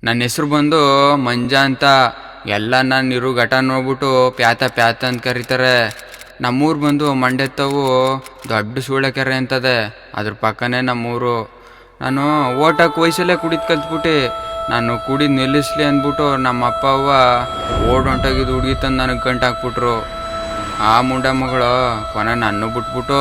ನನ್ನ ಹೆಸ್ರು ಬಂದು ಮಂಜ ಅಂತ. ಎಲ್ಲ ನಾನು ಇರೋ ಘಟ ನೋಡ್ಬಿಟ್ಟು ಪ್ಯಾತ ಪ್ಯಾತ ಅಂತ ಕರೀತಾರೆ. ನಮ್ಮೂರು ಬಂದು ಮಂಡ್ಯತ್ತವು ದೊಡ್ಡ ಸೂಳೆಕೆರೆ ಅಂತದೆ, ಅದ್ರ ಪಕ್ಕನೇ ನಮ್ಮೂರು. ನಾನು ಓಟಕ್ಕೆ ವಯಸ್ಸಲ್ಲೇ ಕುಡಿದು ಕಲ್ತ್ಬಿಟ್ಟು ನಾನು ಕುಡಿದು ನಿಲ್ಲಿಸ್ಲಿ ಅಂದ್ಬಿಟ್ಟು ನಮ್ಮ ಅಪ್ಪ ಅವ್ವ ಹೊಂಟೋಗಿದ್ದು ಹುಡುಗಿ ತಂದು ನನಗೆ ಗಂಟು ಹಾಕ್ಬಿಟ್ರು. ಆ ಮುಂಡ ಮಗಳು ಕೊನೆ ನನ್ನ ಬಿಟ್ಬಿಟ್ಟು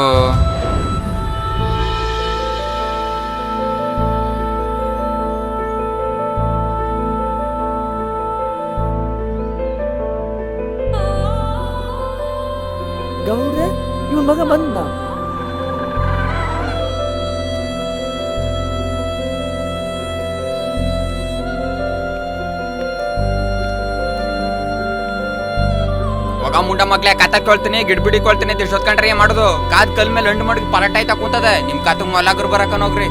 ಗೌಡ್ರೆ, ಇವನ್ ಮಗ ಬಂದ. ಒಗ ಮುಂಡ ಮಗ್ಲೆ ಕತ್ತ ಕೊಳ್ತೀನಿ ಗಿಡ್ಬಿಡಿ ಕೊಳ್ತೀನಿ ತಿರ್ಸೋದ್ಕೊಂಡ್ರೆ ಏನ್ ಮಾಡೋದು? ಕಾದ್ ಕಲ್ ಮೇಲೆ ಹಣ್ಣು ಮಾಡಿ ಪರಾಟ ಆಯ್ತಾ ಕೂತದೆ. ನಿಮ್ ಕಾತು ಮೊಲಾಗರು ಬರಕನ್ ಹೋಗ್ರಿ.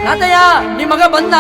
ತಾತಯ್ಯ, ನಿಮ್ ಮಗ ಬಂದ.